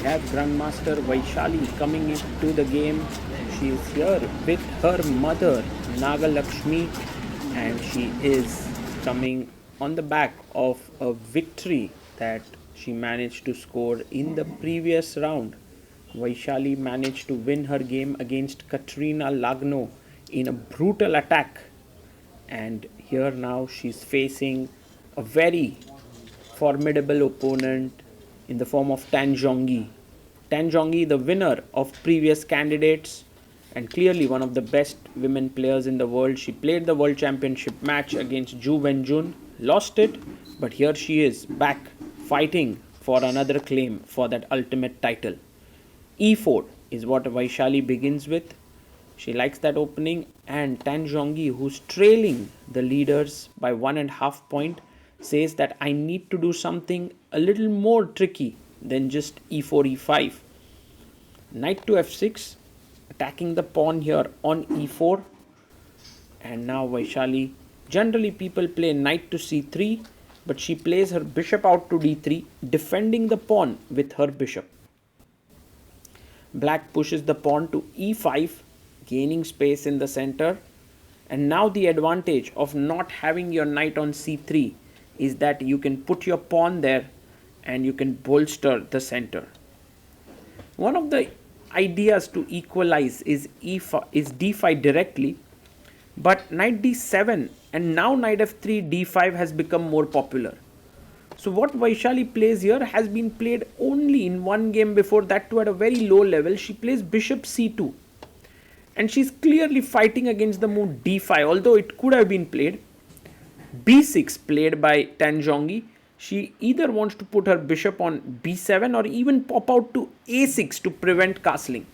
We have Grandmaster Vaishali coming into the game. She is here with her mother Nagalakshmi, and she is coming on the back of a victory that she managed to score in the previous round. Vaishali managed to win her game against Katrina Lagno in a brutal attack, and here now she's facing a very formidable opponent in the form of Tan Zhongyi. Tan Zhongyi, the winner of previous candidates and clearly one of the best women players in the world. She played the World Championship match against Ju Wenjun, lost it, but here she is back fighting for another claim for that ultimate title. E4 is what Vaishali begins with. She likes that opening, and Tan Zhongyi, who's trailing the leaders by 1.5 points, says that I need to do something a little more tricky than just e4, e5. Knight to f6, attacking the pawn here on e4. And now Vaishali, generally people play knight to c3, but she plays her bishop out to d3, defending the pawn with her bishop. Black pushes the pawn to e5, gaining space in the center. And now the advantage of not having your knight on c3 is that you can put your pawn there and you can bolster the center. One of the ideas to equalize is d5 directly, but knight d7 and now knight f3 d5 has become more popular. So what Vaishali plays here has been played only in one game before, that too at a very low level. She plays bishop c2, and she's clearly fighting against the move d5, although it could have been played. b6 played by Tan Zhongyi. She either wants to put her bishop on b7 or even pop out to a6 to prevent castling.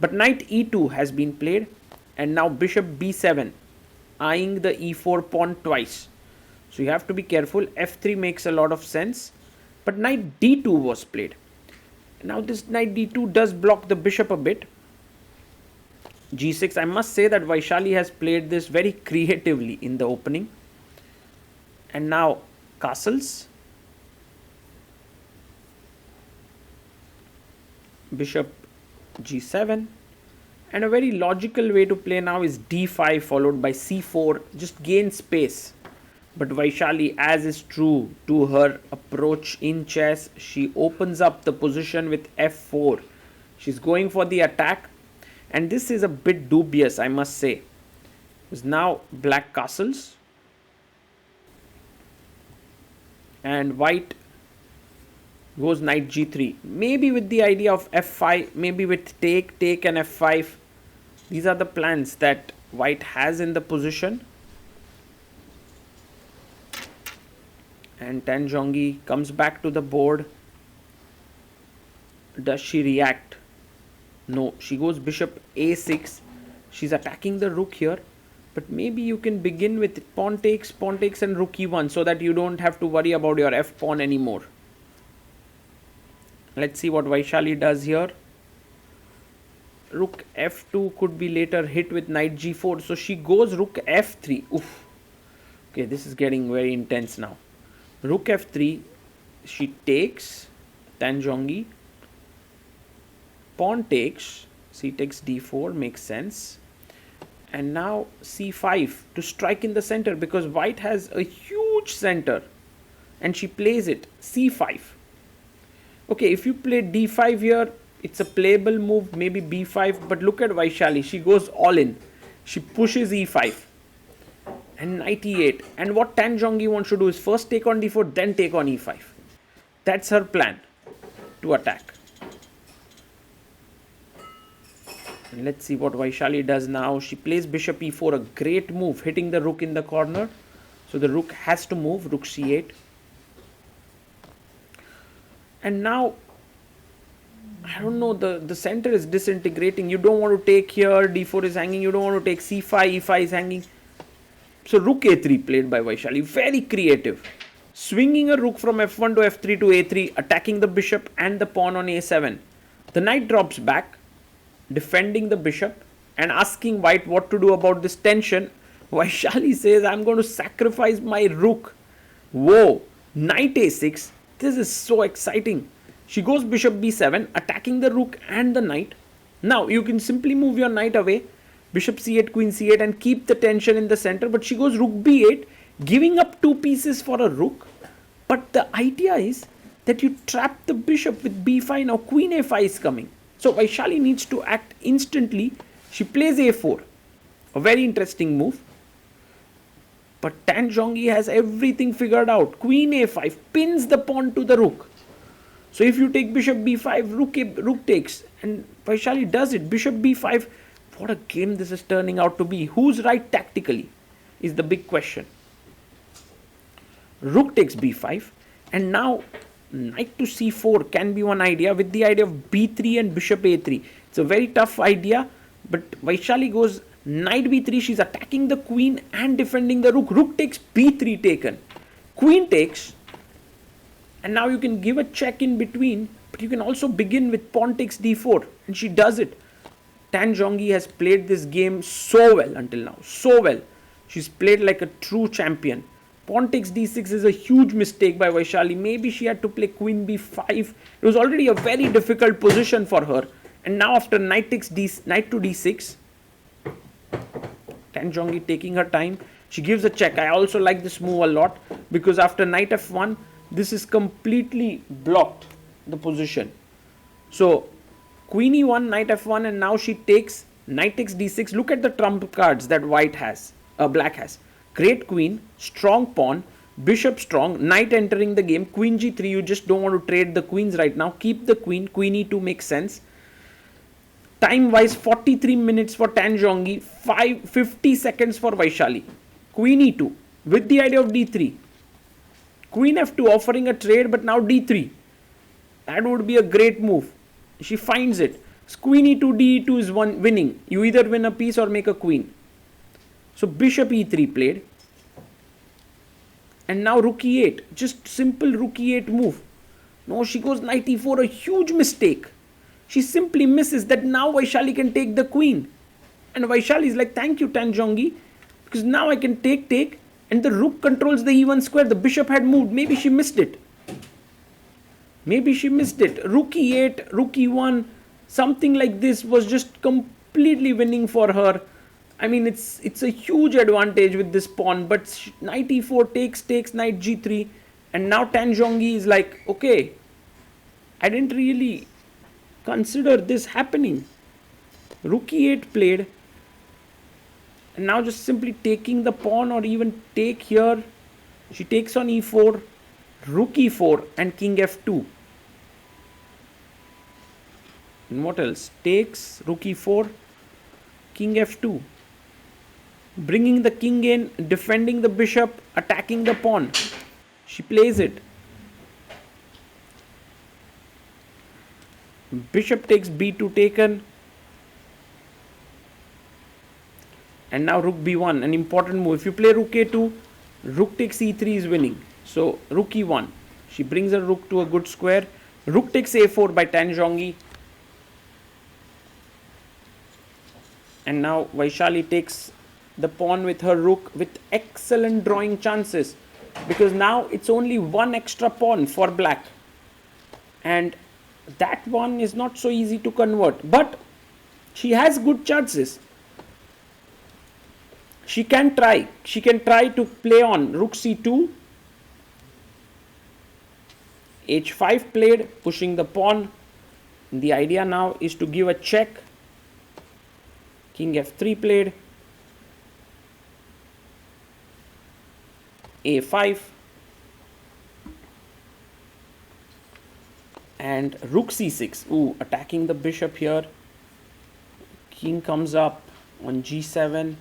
But knight e2 has been played, and now bishop b7, eyeing the e4 pawn twice. So you have to be careful. f3 makes a lot of sense, but knight d2 was played. Now this knight d2 does block the bishop a bit. g6, I must say that Vaishali has played this very creatively in the opening. And now castles. Bishop g7. And a very logical way to play now is d5 followed by c4. Just gain space. But Vaishali, as is true to her approach in chess, she opens up the position with f4. She's going for the attack. And this is a bit dubious, I must say. Because now black castles. And white goes knight g3. Maybe with the idea of f5, maybe with take and f5. These are the plans that white has in the position. And Tan Zhongyi comes back to the board. Does she react? No, she goes bishop a6. She's attacking the rook here. But maybe you can begin with pawn takes and rook e1 so that you don't have to worry about your f pawn anymore. Let's see what Vaishali does here. Rook f2 could be later hit with knight g4. So she goes rook f3. Oof. Okay, this is getting very intense now. Rook f3. She takes. Tan Zhongyi. Pawn takes. C takes d4. Makes sense. And now c5 to strike in the center, because white has a huge center and she plays it c5. Okay, if you play d5 here, it's a playable move, maybe b5, but look at Vaishali, she goes all in. She pushes e5 and knight e8. And what Tan Zhongyi wants to do is first take on d4, then take on e5. That's her plan to attack. And let's see what Vaishali does now. She plays bishop e4, a great move, hitting the rook in the corner. So the rook has to move, rook c8. And now, I don't know, the center is disintegrating. You don't want to take here, d4 is hanging. You don't want to take c5, e5 is hanging. So rook a3 played by Vaishali, very creative. Swinging a rook from f1 to f3 to a3, attacking the bishop and the pawn on a7. The knight drops back, defending the bishop and asking white what to do about this tension. Vaishali says, I'm going to sacrifice my rook. Whoa, knight a6. This is so exciting. She goes bishop b7, attacking the rook and the knight. Now you can simply move your knight away, bishop c8, queen c8, and keep the tension in the center. But she goes rook b8, giving up 2 pieces for a rook. But the idea is that you trap the bishop with b5. Now queen a5 is coming. So Vaishali needs to act instantly. She plays a4. A very interesting move. But Tan Zhongyi has everything figured out. Queen a5 pins the pawn to the rook. So if you take bishop b5, rook takes. And Vaishali does it. Bishop b5. What a game this is turning out to be. Who's right tactically is the big question. Rook takes b5. And now knight to c4 can be one idea, with the idea of b3 and bishop a3. It's a very tough idea. But Vaishali goes knight b3. She's attacking the queen and defending the rook. Rook takes b3 taken. Queen takes. And now you can give a check in between. But you can also begin with pawn takes d4. And she does it. Tan Zhongyi has played this game so well until now. So well. She's played like a true champion. Pawn takes d6 is a huge mistake by Vaishali. Maybe she had to play queen b5. It was already a very difficult position for her. And now after knight to d6, Tan Zhongyi taking her time. She gives a check. I also like this move a lot, because after knight f1, this is completely blocked, the position. So queen e1, knight f1, and now she takes knight takes d6. Look at the trump cards that black has. Great queen, strong pawn, bishop strong, knight entering the game, queen g3. You just don't want to trade the queens right now. Keep the queen. Queen e2 makes sense. Time wise, 43 minutes for Tan Zhongyi, 50 seconds for Vaishali. Queen e2 with the idea of d3. Queen f2 offering a trade, but now d3. That would be a great move. She finds it. Queen e2, d2 is winning. You either win a piece or make a queen. So bishop e3 played. And now rook e8. Just simple rook e8 move. No, she goes knight e4. A huge mistake. She simply misses that. Now Vaishali can take the queen. And Vaishali is like, thank you, Tan Zhongyi, because now I can take, and the rook controls the e1 square. The bishop had moved. Maybe she missed it. Rook e8, rook e1, something like this was just completely winning for her. I mean, it's a huge advantage with this pawn, but knight e4 takes knight g3, and now Tan Zhongyi is like, okay, I didn't really consider this happening. Rook e8 played, and now just simply taking the pawn, or even take here. She takes on e4, rook e4, and king f2. And what else? Takes, rook e4, king f2. Bringing the king in, defending the bishop, attacking the pawn. She plays it. Bishop takes b2 taken. And now rook b1, an important move. If you play rook a2, rook takes e3 is winning. So rook e1. She brings her rook to a good square. Rook takes a4 by Tan Zhongyi. And now Vaishali takes the pawn with her rook with excellent drawing chances, because now it's only one extra pawn for black. And that one is not so easy to convert. But she has good chances. She can try. She can try to play on rook c2. h5 played, pushing the pawn. The idea now is to give a check. King f3 played. a5. And rook c6. Ooh, attacking the bishop here. King comes up on g7.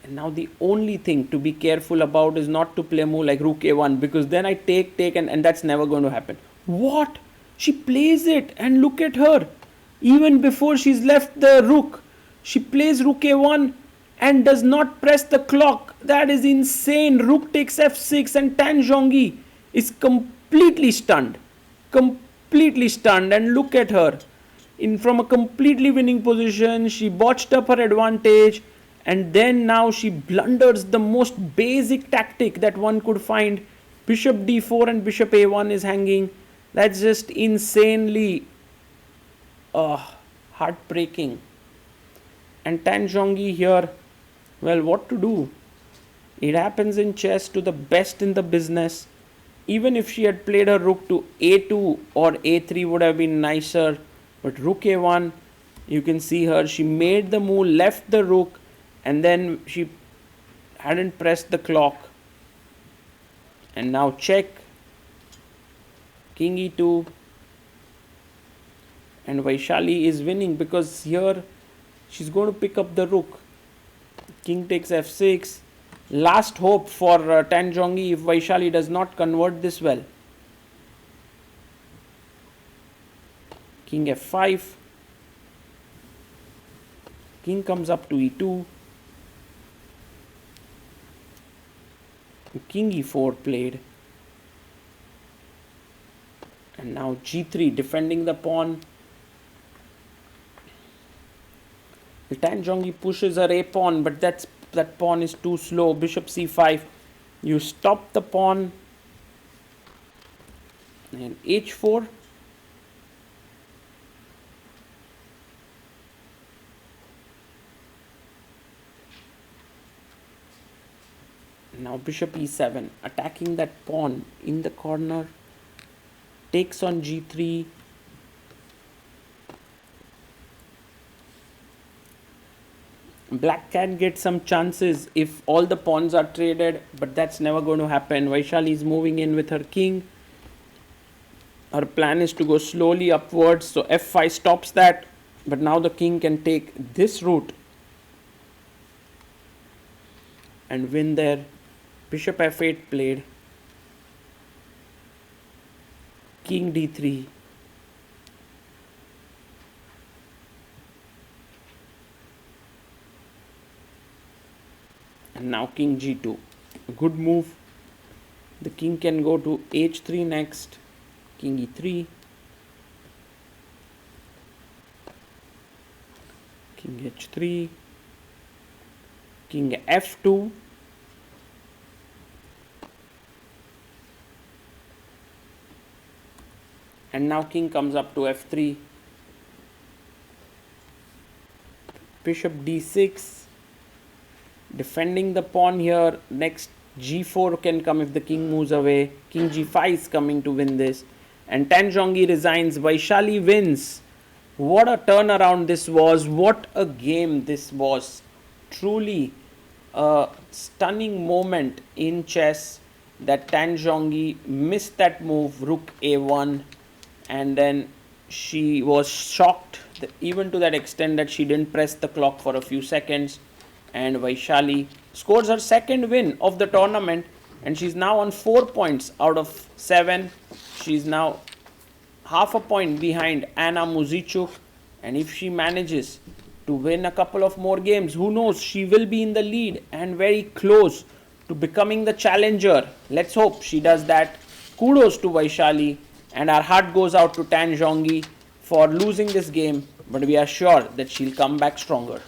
And now the only thing to be careful about is not to play a move like rook a1, because then I take, and that's never going to happen. What? She plays it, and look at her. Even before she's left the rook, she plays rook a1 and does not press the clock. That is insane. Rook takes f6, and Tan Zhongyi is completely stunned. And look at her. From a completely winning position, she botched up her advantage. And then now she blunders the most basic tactic that one could find. Bishop d4 and bishop a1 is hanging. That's just insanely heartbreaking. And Tan Zhongyi here, well, what to do? It happens in chess to the best in the business. Even if she had played her rook to a2 or a3 would have been nicer. But rook a1, you can see her, she made the move, left the rook, and then she hadn't pressed the clock. And now check, king e2, and Vaishali is winning because here she's going to pick up the rook. King takes f6. Last hope for Tan Zhongyi if Vaishali does not convert this well. King f5. King comes up to e2. King e4 played. And now g3, defending the pawn. Tan Zhongyi pushes her a pawn, but that pawn is too slow. Bishop c5. You stop the pawn. And h4. Now bishop e7, attacking that pawn in the corner. Takes on g3. Black can get some chances if all the pawns are traded, but that's never going to happen. Vaishali is moving in with her king. Her plan is to go slowly upwards, so f5 stops that, but now the king can take this route and win there. Bishop f8 played. King d3. And now king g2. A good move. The king can go to h3 next. King e3. King h3. King f2. And now king comes up to f3. Bishop d6. Defending the pawn here. Next g4 can come if the king moves away. King g5 is coming to win this. And Tan Zhongyi resigns. Vaishali wins. What a turnaround this was. What a game this was. Truly a stunning moment in chess that Tan Zhongyi missed that move, rook a1. And then she was shocked, even to that extent that she didn't press the clock for a few seconds. And Vaishali scores her second win of the tournament, and she's now on 4 points out of 7. She's now half a point behind Anna Muzichuk, and if she manages to win a couple of more games, who knows, she will be in the lead and very close to becoming the challenger. Let's hope she does that. Kudos to Vaishali, and our heart goes out to Tan Zhongyi for losing this game, but we are sure that she'll come back stronger.